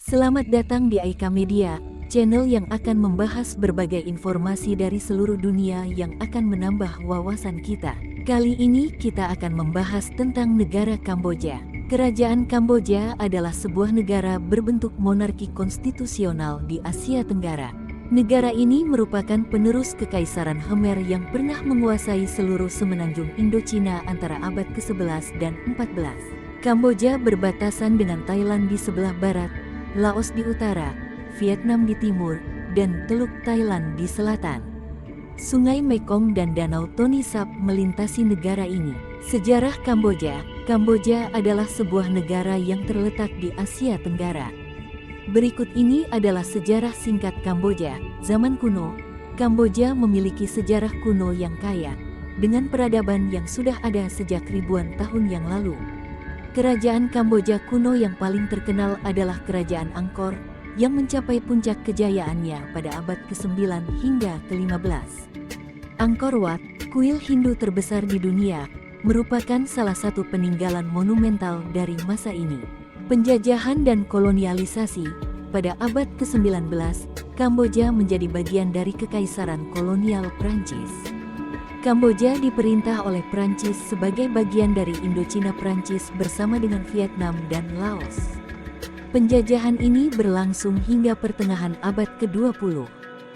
Selamat datang di Aika Media, channel yang akan membahas berbagai informasi dari seluruh dunia yang akan menambah wawasan kita. Kali ini kita akan membahas tentang negara Kamboja. Kerajaan Kamboja adalah sebuah negara berbentuk monarki konstitusional di Asia Tenggara. Negara ini merupakan penerus Kekaisaran Khmer yang pernah menguasai seluruh semenanjung Indochina antara abad ke-11 dan 14. Kamboja berbatasan dengan Thailand di sebelah barat, Laos di utara, Vietnam di timur, dan Teluk Thailand di selatan. Sungai Mekong dan Danau Tony Sap melintasi negara ini. Sejarah Kamboja. Kamboja adalah sebuah negara yang terletak di Asia Tenggara. Berikut ini adalah sejarah singkat Kamboja. Zaman kuno, Kamboja memiliki sejarah kuno yang kaya, dengan peradaban yang sudah ada sejak ribuan tahun yang lalu. Kerajaan Kamboja kuno yang paling terkenal adalah Kerajaan Angkor, yang mencapai puncak kejayaannya pada abad ke-9 hingga ke-15. Angkor Wat, kuil Hindu terbesar di dunia, merupakan salah satu peninggalan monumental dari masa ini. Penjajahan dan kolonialisasi. Pada abad ke-19, Kamboja menjadi bagian dari Kekaisaran Kolonial Prancis. Kamboja diperintah oleh Prancis sebagai bagian dari Indochina Prancis bersama dengan Vietnam dan Laos. Penjajahan ini berlangsung hingga pertengahan abad ke-20.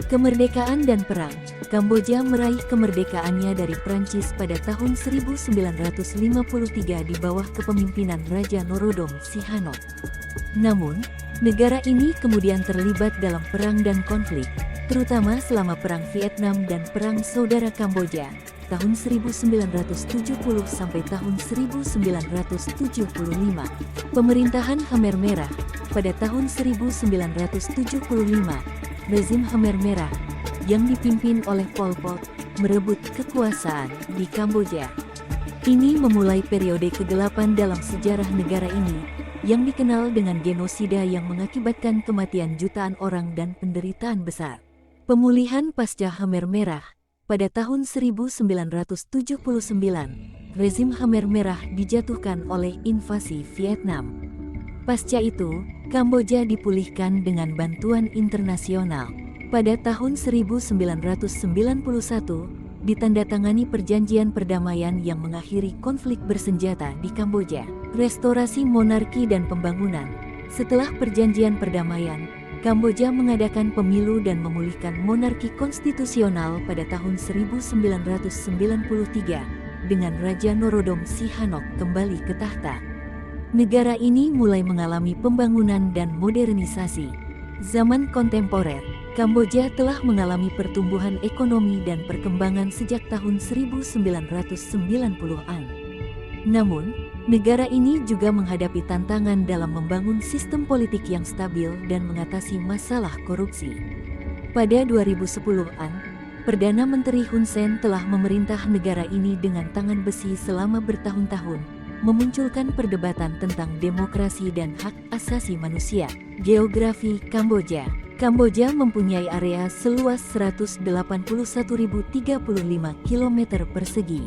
Kemerdekaan dan perang. Kamboja meraih kemerdekaannya dari Prancis pada tahun 1953 di bawah kepemimpinan Raja Norodom Sihanouk. Namun, negara ini kemudian terlibat dalam perang dan konflik, terutama selama Perang Vietnam dan Perang Saudara Kamboja, tahun 1970 sampai tahun 1975. Pemerintahan Khmer Merah. Pada tahun 1975, rezim Khmer Merah, yang dipimpin oleh Pol Pot, merebut kekuasaan di Kamboja. Ini memulai periode kegelapan dalam sejarah negara ini, yang dikenal dengan genosida yang mengakibatkan kematian jutaan orang dan penderitaan besar. Pemulihan pasca Khmer Merah. Pada tahun 1979, rezim Khmer Merah dijatuhkan oleh invasi Vietnam. Pasca itu, Kamboja dipulihkan dengan bantuan internasional. Pada tahun 1991, ditandatangani perjanjian perdamaian yang mengakhiri konflik bersenjata di Kamboja. Restorasi monarki dan pembangunan. Setelah perjanjian perdamaian, Kamboja mengadakan pemilu dan memulihkan monarki konstitusional pada tahun 1993 dengan Raja Norodom Sihanouk kembali ke tahta. Negara ini mulai mengalami pembangunan dan modernisasi. Zaman kontemporer, Kamboja telah mengalami pertumbuhan ekonomi dan perkembangan sejak tahun 1990-an. Namun, negara ini juga menghadapi tantangan dalam membangun sistem politik yang stabil dan mengatasi masalah korupsi. Pada 2010-an, Perdana Menteri Hun Sen telah memerintah negara ini dengan tangan besi selama bertahun-tahun, memunculkan perdebatan tentang demokrasi dan hak asasi manusia. Geografi Kamboja. Kamboja mempunyai area seluas 181.035 km persegi.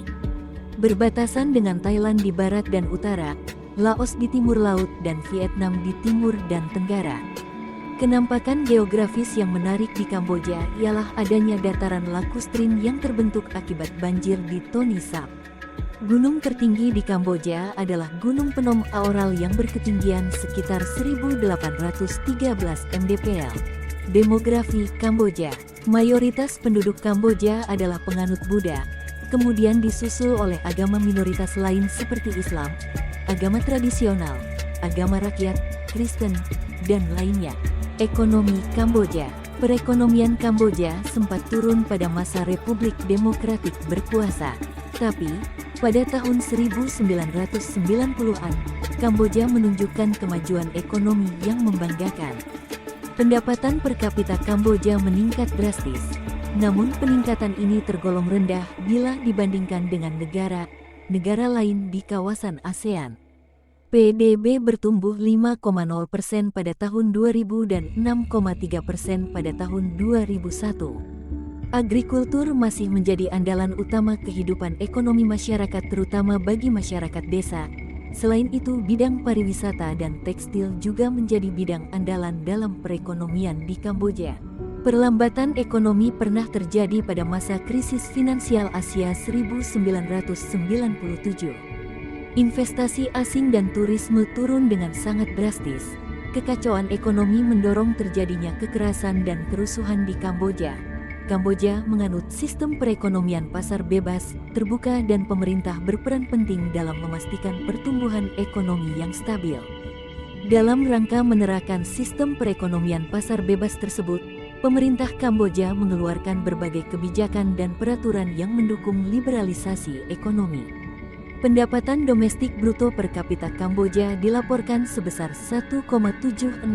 Berbatasan dengan Thailand di barat dan utara, Laos di timur laut dan Vietnam di timur dan tenggara. Kenampakan geografis yang menarik di Kamboja ialah adanya dataran lakustrin yang terbentuk akibat banjir di Tony Sap. Gunung tertinggi di Kamboja adalah Gunung Phnom Aural yang berketinggian sekitar 1.813 mdpl. Demografi Kamboja. Mayoritas penduduk Kamboja adalah penganut Buddha, kemudian disusul oleh agama minoritas lain seperti Islam, agama tradisional, agama rakyat, Kristen, dan lainnya. Ekonomi Kamboja. Perekonomian Kamboja sempat turun pada masa Republik Demokratik berkuasa, tapi pada tahun 1990-an, Kamboja menunjukkan kemajuan ekonomi yang membanggakan. Pendapatan per kapita Kamboja meningkat drastis. Namun peningkatan ini tergolong rendah bila dibandingkan dengan negara lain di kawasan ASEAN. PDB bertumbuh 5,0% pada tahun 2000 dan 6,3% pada tahun 2001. Agrikultur masih menjadi andalan utama kehidupan ekonomi masyarakat terutama bagi masyarakat desa, Selain itu, bidang pariwisata dan tekstil juga menjadi bidang andalan dalam perekonomian di Kamboja. Perlambatan ekonomi pernah terjadi pada masa krisis finansial Asia 1997. Investasi asing dan turisme turun dengan sangat drastis. Kekacauan ekonomi mendorong terjadinya kekerasan dan kerusuhan di Kamboja. Kamboja menganut sistem perekonomian pasar bebas, terbuka, dan pemerintah berperan penting dalam memastikan pertumbuhan ekonomi yang stabil. Dalam rangka menerapkan sistem perekonomian pasar bebas tersebut, pemerintah Kamboja mengeluarkan berbagai kebijakan dan peraturan yang mendukung liberalisasi ekonomi. Pendapatan domestik bruto per kapita Kamboja dilaporkan sebesar 1,765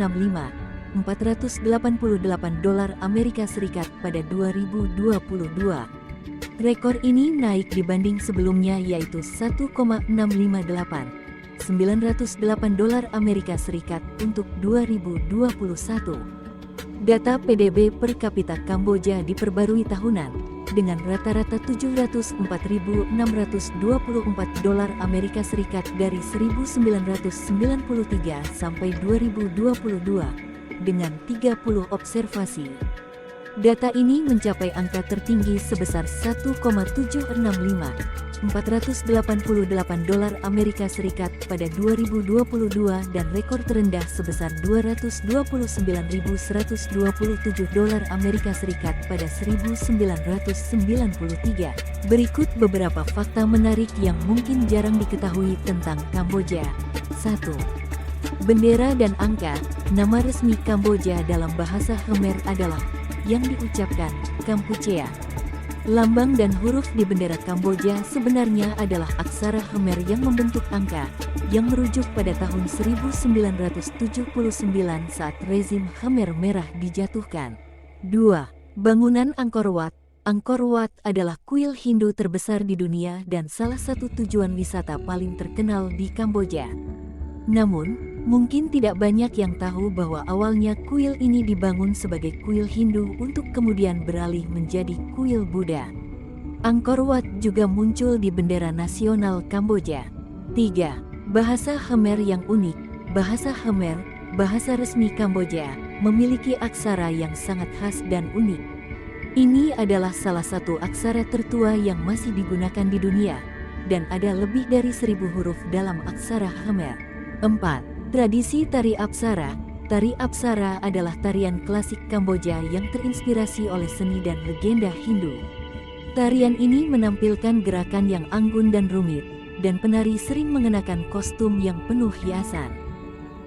$488 Amerika Serikat pada 2022. Rekor ini naik dibanding sebelumnya, yaitu 1,658 $908 Amerika Serikat untuk 2021. Data PDB per kapita Kamboja diperbarui tahunan dengan rata-rata $704.624 Amerika Serikat dari 1993 sampai 2022. Dengan 30 observasi. Data ini mencapai angka tertinggi sebesar $1,765.488 Amerika Serikat pada 2022 dan rekor terendah sebesar $229.127 Amerika Serikat pada 1993. Berikut beberapa fakta menarik yang mungkin jarang diketahui tentang Kamboja. 1. Bendera dan angka. Nama resmi Kamboja dalam bahasa Khmer adalah yang diucapkan Kampuchea. Lambang dan huruf di bendera Kamboja sebenarnya adalah aksara Khmer yang membentuk angka, yang merujuk pada tahun 1979 saat rezim Khmer Merah dijatuhkan. 2. Bangunan Angkor Wat. Angkor Wat adalah kuil Hindu terbesar di dunia dan salah satu tujuan wisata paling terkenal di Kamboja. Namun, mungkin tidak banyak yang tahu bahwa awalnya kuil ini dibangun sebagai kuil Hindu untuk kemudian beralih menjadi kuil Buddha. Angkor Wat juga muncul di bendera nasional Kamboja. 3. Bahasa Khmer yang unik. Bahasa Khmer, bahasa resmi Kamboja, memiliki aksara yang sangat khas dan unik. Ini adalah salah satu aksara tertua yang masih digunakan di dunia, dan ada lebih dari 1000 huruf dalam aksara Khmer. 4. Tradisi Tari Apsara. Tari Apsara adalah tarian klasik Kamboja yang terinspirasi oleh seni dan legenda Hindu. Tarian ini menampilkan gerakan yang anggun dan rumit, dan penari sering mengenakan kostum yang penuh hiasan.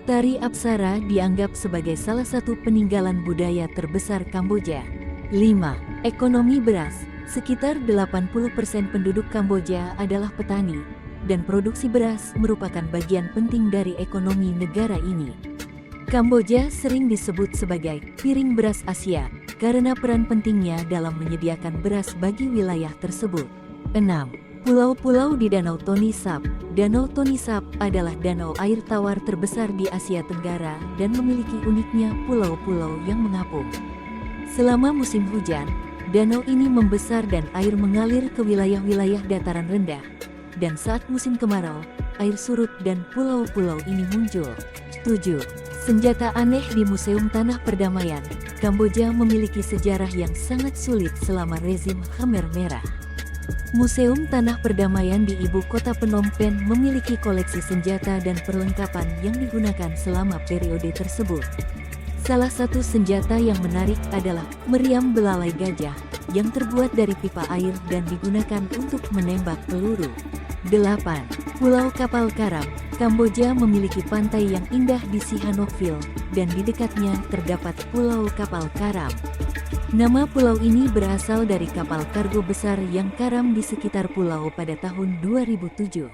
Tari Apsara dianggap sebagai salah satu peninggalan budaya terbesar Kamboja. 5. Ekonomi beras. Sekitar 80% penduduk Kamboja adalah petani, dan produksi beras merupakan bagian penting dari ekonomi negara ini. Kamboja sering disebut sebagai piring beras Asia karena peran pentingnya dalam menyediakan beras bagi wilayah tersebut. 6. Pulau-pulau di Danau Tony Sap. Danau Tony Sap adalah danau air tawar terbesar di Asia Tenggara dan memiliki uniknya pulau-pulau yang mengapung. Selama musim hujan, danau ini membesar dan air mengalir ke wilayah-wilayah dataran rendah. Dan saat musim kemarau, air surut dan pulau-pulau ini muncul. 7. Senjata aneh di Museum Tanah Perdamaian. Kamboja memiliki sejarah yang sangat sulit selama rezim Khmer Merah. Museum Tanah Perdamaian di ibu kota Phnom Penh memiliki koleksi senjata dan perlengkapan yang digunakan selama periode tersebut. Salah satu senjata yang menarik adalah meriam belalai gajah yang terbuat dari pipa air dan digunakan untuk menembak peluru. 8. Pulau Kapal Karam. Kamboja memiliki pantai yang indah di Sihanoukville, dan di dekatnya terdapat Pulau Kapal Karam. Nama pulau ini berasal dari kapal kargo besar yang karam di sekitar pulau pada tahun 2007.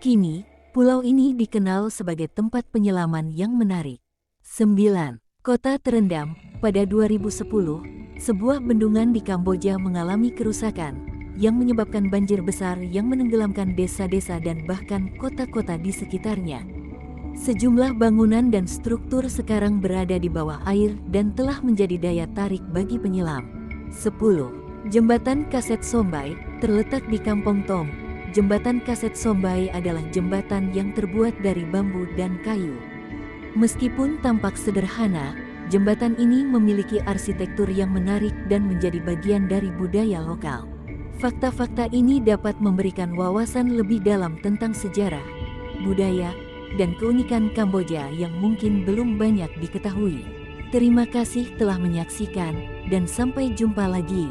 Kini, pulau ini dikenal sebagai tempat penyelaman yang menarik. 9. Kota terendam. Pada 2010, sebuah bendungan di Kamboja mengalami kerusakan yang menyebabkan banjir besar yang menenggelamkan desa-desa dan bahkan kota-kota di sekitarnya. Sejumlah bangunan dan struktur sekarang berada di bawah air dan telah menjadi daya tarik bagi penyelam. 10. Jembatan Kaset Sombai terletak di Kampong Tom, jembatan Kaset Sombai adalah jembatan yang terbuat dari bambu dan kayu. Meskipun tampak sederhana, jembatan ini memiliki arsitektur yang menarik dan menjadi bagian dari budaya lokal. Fakta-fakta ini dapat memberikan wawasan lebih dalam tentang sejarah, budaya, dan keunikan Kamboja yang mungkin belum banyak diketahui. Terima kasih telah menyaksikan, dan sampai jumpa lagi.